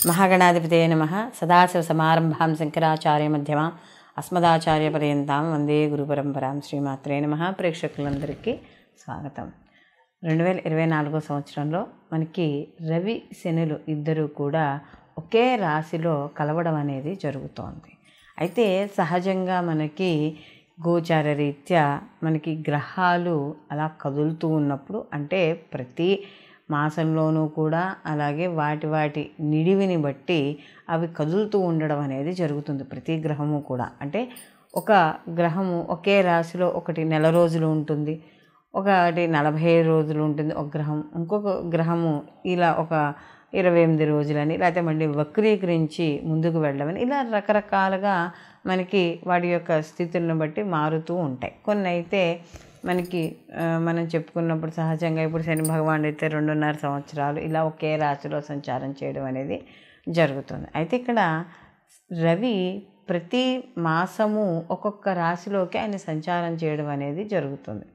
మహాగణాధిపతయే నమః. సదాశివసమారంభాం శంకరాచార్యమధ్యమాం అస్మదాచార్యపర్యంతాం వందే గురుపరంపరాం. శ్రీమాత్రే నమః. ప్రేక్షకులందరికీ స్వాగతం. 2024 సంవత్సరంలో మనకి రవి శనులు ఇద్దరూ కూడా ఒకే రాశిలో కలవడం అనేది జరుగుతోంది. అయితే సహజంగా మనకి గోచార రీత్యా మనకి గ్రహాలు అలా కదులుతూ ఉన్నప్పుడు, అంటే ప్రతి మాసంలోనూ కూడా అలాగే వాటి నిడివిని బట్టి అవి కదులుతూ ఉండడం అనేది జరుగుతుంది. ప్రతి గ్రహము కూడా, అంటే ఒక గ్రహము ఒకే రాశిలో ఒకటి నెల రోజులు ఉంటుంది, ఒకటి 45 రోజులు ఉంటుంది ఒక గ్రహం, ఇంకొక గ్రహము ఇలా ఒక 28 రోజులని, లేకపోతే మళ్ళీ వక్రీకరించి ముందుకు వెళ్ళమని, ఇలా రకరకాలుగా మనకి వాటి యొక్క స్థితులను బట్టి మారుతూ ఉంటాయి. కొన్ని అయితే మనకి మనం చెప్పుకున్నప్పుడు సహజంగా ఇప్పుడు శని భగవానుడు అయితే 2.5 సంవత్సరాలు ఇలా ఒకే రాశిలో సంచారం చేయడం అనేది జరుగుతుంది. అయితే ఇక్కడ రవి ప్రతి మాసము ఒక్కొక్క రాశిలోకి ఆయన సంచారం చేయడం అనేది జరుగుతుంది.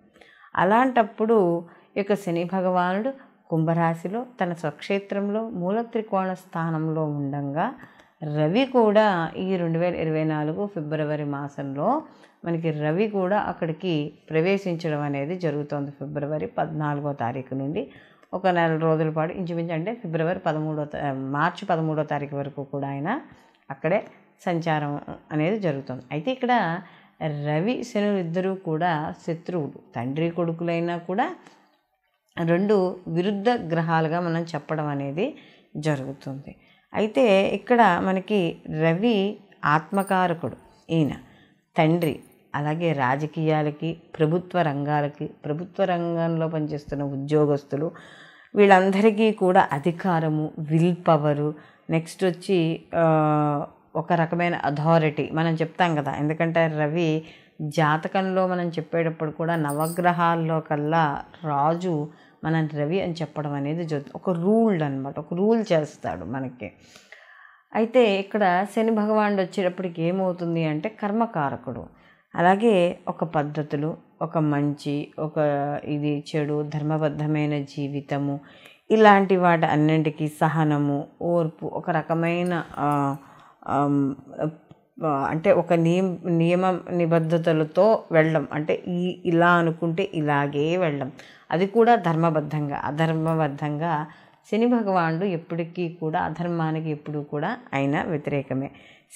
అలాంటప్పుడు ఈ యొక్క శని భగవానుడు కుంభరాశిలో తన స్వక్షేత్రంలో మూల త్రికోణ స్థానంలో ఉండగా, రవి కూడా ఈ 2024 ఫిబ్రవరి మాసంలో మనకి రవి కూడా అక్కడికి ప్రవేశించడం అనేది జరుగుతుంది. ఫిబ్రవరి 14వ తారీఖు నుండి ఒక నెల రోజుల పాటు ఇంచుమించు, అంటే మార్చి 13వ తారీఖు వరకు కూడా ఆయన అక్కడే సంచారం అనేది జరుగుతుంది. అయితే ఇక్కడ రవి శనులు ఇద్దరూ కూడా శత్రువులు, తండ్రి కొడుకులైనా కూడా రెండు విరుద్ధ గ్రహాలుగా మనం చెప్పడం అనేది జరుగుతుంది. అయితే ఇక్కడ మనకి రవి ఆత్మకారకుడు, ఈయన తండ్రి, అలాగే రాజకీయాలకి, ప్రభుత్వ రంగాలకి, ప్రభుత్వ రంగంలో పనిచేస్తున్న ఉద్యోగస్తులు వీళ్ళందరికీ కూడా అధికారము, విల్ పవరు, నెక్స్ట్ వచ్చి ఒక రకమైన అథారిటీ మనం చెప్తాం కదా. ఎందుకంటే రవి జాతకంలో మనం చెప్పేటప్పుడు కూడా నవగ్రహాల్లో కల్లా రాజు మనం రవి అని చెప్పడం అనేది జరుగుతుంది. ఒక రూల్ అనమాట, ఒక రూల్ చేస్తాడు మనకి. అయితే ఇక్కడ శని భగవానుడు వచ్చేటప్పటికి ఏమవుతుంది అంటే కర్మకారకుడు, అలాగే ఒక పద్ధతులు, ఒక మంచి, ఒక ఇది చెడు, ధర్మబద్ధమైన జీవితము, ఇలాంటి వాటి అన్నింటికీ సహనము, ఓర్పు, ఒక రకమైన అంటే ఒక నియమ నిబద్ధతలతో వెళ్ళడం, అంటే ఇలా అనుకుంటే ఇలాగే వెళ్ళడం, అది కూడా ధర్మబద్ధంగా. అధర్మబద్ధంగా శని భగవానుడు ఎప్పటికీ కూడా అధర్మానికి ఎప్పుడూ కూడా ఆయన వ్యతిరేకమే.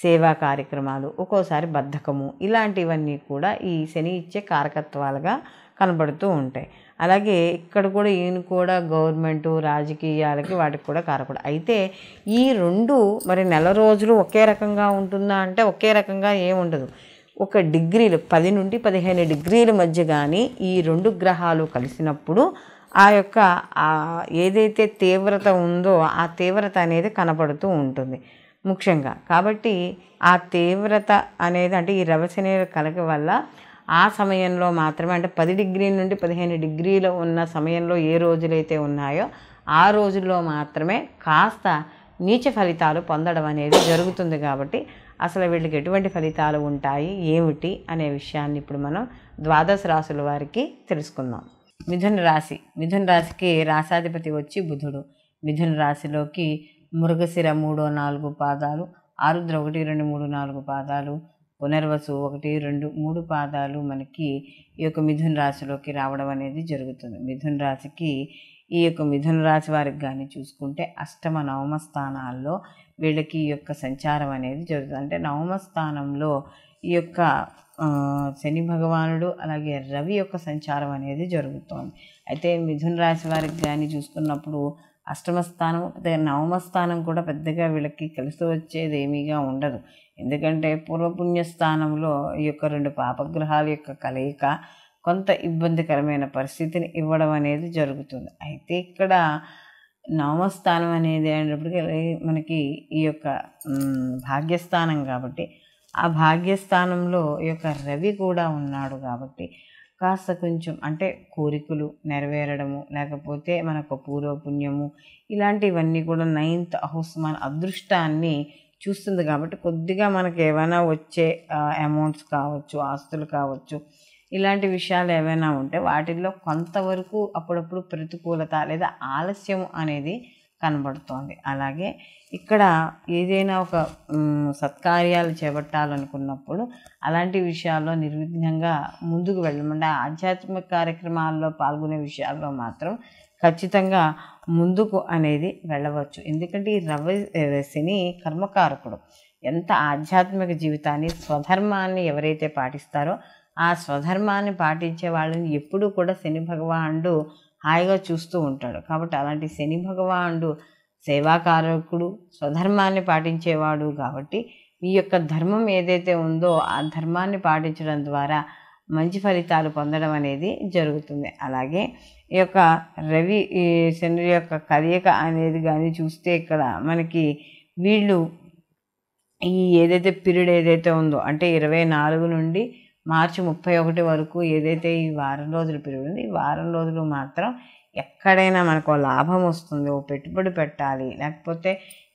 సేవా కార్యక్రమాలు, ఒక్కోసారి బద్ధకము, ఇలాంటివన్నీ కూడా ఈ శని ఇచ్చే కారకత్వాలుగా కనబడుతూ ఉంటాయి. అలాగే ఇక్కడ కూడా ఈయన కూడా గవర్నమెంటు, రాజకీయాలకి వాటికి కూడా కారకుడు. అయితే ఈ రెండు మరి నెల రోజులు ఒకే రకంగా ఉంటుందా అంటే ఒకే రకంగా ఏముండదు. ఒక డిగ్రీలు 10 నుండి 15 డిగ్రీల మధ్య కానీ ఈ రెండు గ్రహాలు కలిసినప్పుడు ఆ యొక్క ఏదైతే తీవ్రత ఉందో ఆ తీవ్రత అనేది కనపడుతూ ఉంటుంది ముఖ్యంగా. కాబట్టి ఆ తీవ్రత అనేది, అంటే ఈ రవిశని కలగ వల్ల ఆ సమయంలో మాత్రమే, అంటే 10 డిగ్రీల నుండి 15 డిగ్రీలు ఉన్న సమయంలో ఏ రోజులైతే ఉన్నాయో ఆ రోజుల్లో మాత్రమే కాస్త నీచ ఫలితాలు పొందడం అనేది జరుగుతుంది. కాబట్టి అసలు వీళ్ళకి ఎటువంటి ఫలితాలు ఉంటాయి ఏమిటి అనే విషయాన్ని ఇప్పుడు మనం ద్వాదశ రాశుల వారికి తెలుసుకుందాం. మిథున రాశి, మిథున రాశికి రాశాధిపతి వచ్చి బుధుడు. మిథున రాశిలోకి మృగశిర 3-4 పాదాలు, ఆరుద్ర 1, 2, 3, 4 పాదాలు, పునర్వసు 1, 2, 3 పాదాలు మనకి ఈ యొక్క మిథున రాశిలోకి రావడం అనేది జరుగుతుంది. మిథున రాశికి ఈ యొక్క మిథున రాశి వారికి కానీ చూసుకుంటే అష్టమ నవమ స్థానాల్లో వీళ్ళకి ఈ యొక్క సంచారం అనేది జరుగుతుంది. అంటే నవమ స్థానంలో ఈ యొక్క శని భగవానుడు అలాగే రవి యొక్క సంచారం అనేది జరుగుతోంది. అయితే మిథున రాశి వారికి కానీ చూసుకున్నప్పుడు అష్టమ స్థానం, నవమ స్థానం కూడా పెద్దగా వీళ్ళకి కలిసి వచ్చేది ఏమీగా ఉండదు. ఎందుకంటే పూర్వపుణ్య స్థానంలో ఈ యొక్క రెండు పాపగ్రహాల యొక్క కలయిక కొంత ఇబ్బందికరమైన పరిస్థితిని ఇవ్వడం అనేది జరుగుతుంది. అయితే ఇక్కడ నవమ స్థానం అనేది అయినప్పటికీ మనకి ఈ యొక్క భాగ్యస్థానం కాబట్టి ఆ భాగ్యస్థానంలో ఈ యొక్క రవి కూడా ఉన్నాడు కాబట్టి కాస్త కొంచెం, అంటే కోరికలు నెరవేరడము, లేకపోతే మనకు పూర్వపుణ్యము, ఇలాంటివన్నీ కూడా 9th హౌస్ మన అదృష్టాన్ని చూస్తుంది. కాబట్టి కొద్దిగా మనకు ఏమైనా వచ్చే అమౌంట్స్ కావచ్చు, ఆస్తులు కావచ్చు, ఇలాంటి విషయాలు ఏవైనా ఉంటే వాటిల్లో కొంతవరకు అప్పుడప్పుడు ప్రతికూలత లేదా ఆలస్యం అనేది కనబడుతోంది. అలాగే ఇక్కడ ఏదైనా ఒక సత్కార్యాలు చేపట్టాలనుకున్నప్పుడు అలాంటి విషయాల్లో నిర్విఘ్నంగా ముందుకు వెళ్ళమంటే ఆధ్యాత్మిక కార్యక్రమాల్లో పాల్గొనే విషయాల్లో మాత్రం ఖచ్చితంగా ముందుకు అనేది వెళ్ళవచ్చు. ఎందుకంటే ఈ శని కర్మకారకుడు. ఎంత ఆధ్యాత్మిక జీవితాన్ని స్వధర్మాన్ని ఎవరైతే పాటిస్తారో ఆ స్వధర్మాన్ని పాటించే వాళ్ళని ఎప్పుడూ కూడా శని భగవానుడు హాయిగా చూస్తూ ఉంటాడు. కాబట్టి అలాంటి శని భగవానుడు సేవాకారకుడు, స్వధర్మాన్ని పాటించేవాడు. కాబట్టి మీ యొక్క ధర్మం ఏదైతే ఉందో ఆ ధర్మాన్ని పాటించడం ద్వారా మంచి ఫలితాలు పొందడం అనేది జరుగుతుంది. అలాగే ఈ యొక్క రవి ఈ శని యొక్క కలయిక అనేది కానీ చూస్తే ఇక్కడ మనకి వీళ్ళు ఈ ఏదైతే పీరియడ్ ఏదైతే ఉందో అంటే 24 నుండి మార్చి 31 వరకు ఏదైతే ఈ వారం రోజుల పీరియడ్ ఉంది, ఈ వారం రోజులు మాత్రం ఎక్కడైనా మనకు లాభం వస్తుంది, ఓ పెట్టుబడి పెట్టాలి, లేకపోతే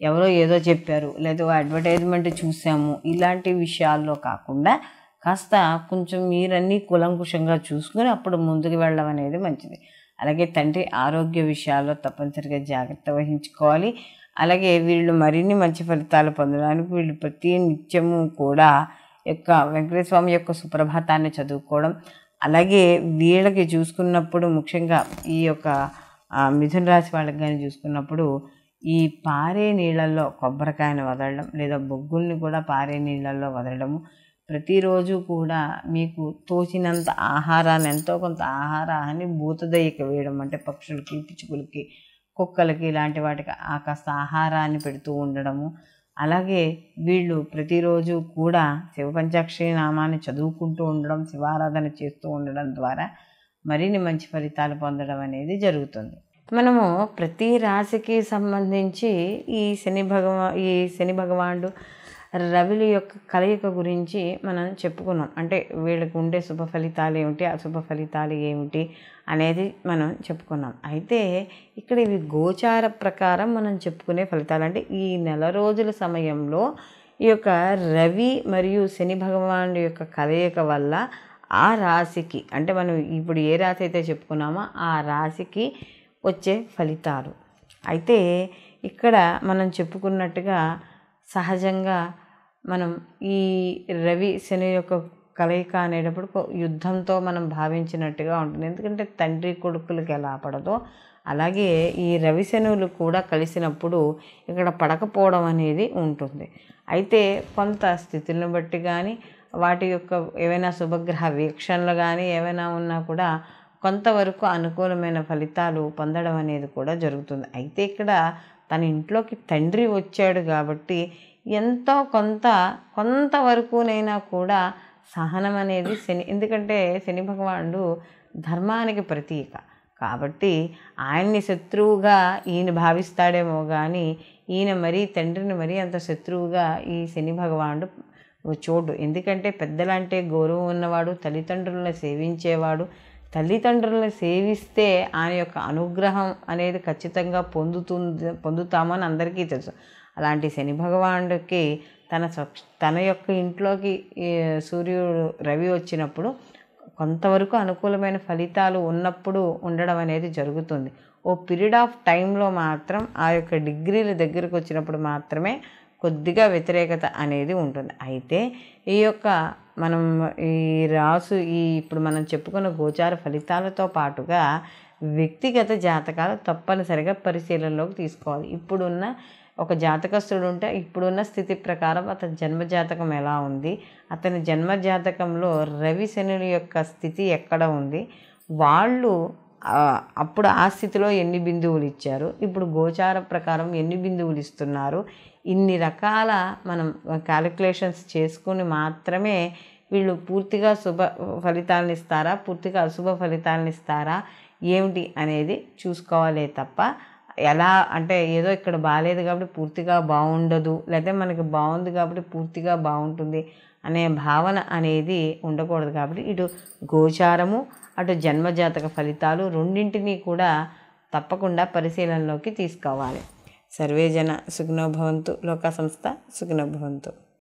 ఎవరో ఏదో చెప్పారు, లేదా అడ్వర్టైజ్మెంట్ చూసాము, ఇలాంటి విషయాల్లో కాకుండా కాస్త కొంచెం మీరన్నీ కులంకుశంగా చూసుకుని అప్పుడు ముందుకు వెళ్ళడం అనేది మంచిది. అలాగే తండ్రి ఆరోగ్య విషయాల్లో తప్పనిసరిగా జాగ్రత్త వహించుకోవాలి. అలాగే వీళ్ళు మరిన్ని మంచి ఫలితాలు పొందడానికి వీళ్ళు ప్రతి నిత్యము కూడా యొక్క వెంకటేశ్వర స్వామి యొక్క సుప్రభాతాన్ని చదువుకోవడం, అలాగే వీళ్ళకి చూసుకున్నప్పుడు ముఖ్యంగా ఈ యొక్క మిథున రాశి వాళ్ళకి కానీ చూసుకున్నప్పుడు ఈ పారే నీళ్ళల్లో కొబ్బరికాయను వదలడం లేదా బొగ్గుల్ని కూడా పారే నీళ్ళల్లో వదలడము, ప్రతిరోజు కూడా మీకు తోచినంత ఆహారాన్ని ఎంతో కొంత ఆహారాన్ని భూతదయ్యకి వేయడం, అంటే పక్షులకి, పిచ్చుకలకి, కుక్కలకి ఇలాంటి వాటికి కాస్త ఆహారాన్ని పెడుతూ ఉండడము. అలాగే వీళ్ళు ప్రతిరోజు కూడా శివ పంచాక్షరి నామాన్ని చదువుకుంటూ ఉండడం, శివారాధన చేస్తూ ఉండడం ద్వారా మరిన్ని మంచి ఫలితాలు పొందడం అనేది జరుగుతుంది. మనము ప్రతి రాశికి సంబంధించి ఈ శని భగవానుడు రవిల యొక్క కలయిక గురించి మనం చెప్పుకున్నాం. అంటే వీళ్ళకి ఉండే శుభ ఫలితాలు ఏమిటి, అశుభ ఫలితాలు ఏమిటి అనేది మనం చెప్పుకున్నాం. అయితే ఇక్కడ ఇవి గోచార ప్రకారం మనం చెప్పుకునే ఫలితాలు. అంటే ఈ నెల రోజుల సమయంలో ఈ యొక్క రవి మరియు శని భగవానుడి యొక్క కలయిక వల్ల ఆ రాశికి, అంటే మనం ఇప్పుడు ఏ రాశి అయితే చెప్పుకున్నామో ఆ రాశికి వచ్చే ఫలితాలు. అయితే ఇక్కడ మనం చెప్పుకున్నట్టుగా సహజంగా మనం ఈ రవి శని యొక్క కలయిక అనేటప్పుడు యుద్ధంతో మనం భావించినట్టుగా ఉంటుంది. ఎందుకంటే తండ్రి కొడుకులకు ఎలా పడదో అలాగే ఈ రవి శనువులు కూడా కలిసినప్పుడు ఇక్కడ పడకపోవడం అనేది ఉంటుంది. అయితే కొంత స్థితులను బట్టి కానీ వాటి యొక్క ఏవైనా శుభగ్రహ వీక్షణలు కానీ ఏవైనా ఉన్నా కూడా కొంతవరకు అనుకూలమైన ఫలితాలు పొందడం అనేది కూడా జరుగుతుంది. అయితే ఇక్కడ తన ఇంట్లోకి తండ్రి వచ్చాడు కాబట్టి ఎంతో కొంతవరకునైనా కూడా సహనం అనేది ఎందుకంటే శని భగవానుడు ధర్మానికి ప్రతీక కాబట్టి ఆయన్ని శత్రువుగా ఈయన భావిస్తాడేమో కానీ ఈయన మరీ తండ్రిని మరీ అంత శత్రువుగా ఈ శని భగవానుడు చూడు. ఎందుకంటే పెద్దలంటే గౌరవం ఉన్నవాడు, తల్లిదండ్రులను సేవించేవాడు. తల్లిదండ్రులను సేవిస్తే ఆయన యొక్క అనుగ్రహం అనేది ఖచ్చితంగా పొందుతామని అందరికీ తెలుసు. అలాంటి శని భగవానుడికి తన యొక్క ఇంట్లోకి సూర్యుడు రవి వచ్చినప్పుడు కొంతవరకు అనుకూలమైన ఫలితాలు ఉన్నప్పుడు ఉండడం అనేది జరుగుతుంది. ఓ పీరియడ్ ఆఫ్ టైంలో మాత్రం ఆ యొక్క డిగ్రీల దగ్గరకు వచ్చినప్పుడు మాత్రమే కొద్దిగా వ్యతిరేకత అనేది ఉంటుంది. అయితే ఈ యొక్క మనం ఈ రాసు ఇప్పుడు మనం చెప్పుకున్న గోచార ఫలితాలతో పాటుగా వ్యక్తిగత జాతకాలు తప్పనిసరిగా పరిశీలనలోకి తీసుకోవాలి. ఇప్పుడున్న ఒక జాతకస్తుడు ఉంటే ఇప్పుడున్న స్థితి ప్రకారం అతని జన్మజాతకం ఎలా ఉంది, అతని జన్మజాతకంలో రవి శనుల యొక్క స్థితి ఎక్కడ ఉంది, వాళ్ళు అప్పుడు ఆ స్థితిలో ఎన్ని బిందువులు ఇచ్చారు, ఇప్పుడు గోచార ప్రకారం ఎన్ని బిందువులు ఇస్తున్నారు, ఇన్ని రకాల మనం క్యాలిక్యులేషన్స్ చేసుకుని మాత్రమే వీళ్ళు పూర్తిగా శుభ ఫలితాలను ఇస్తారా, పూర్తిగా అశుభ ఫలితాలను ఇస్తారా ఏమిటి అనేది చూసుకోవాలే తప్ప ఎలా అంటే ఏదో ఇక్కడ బాగాలేదు కాబట్టి పూర్తిగా బాగుండదు, లేదా మనకి బాగుంది కాబట్టి పూర్తిగా బాగుంటుంది అనే భావన అనేది ఉండకూడదు. కాబట్టి ఇటు గోచారము అటు జన్మజాతక ఫలితాలు రెండింటినీ కూడా తప్పకుండా పరిశీలనలోకి తీసుకోవాలి. సర్వే జన సుఖినో భవంతు, లోకా సంస్థ సుఖినో భవంతు.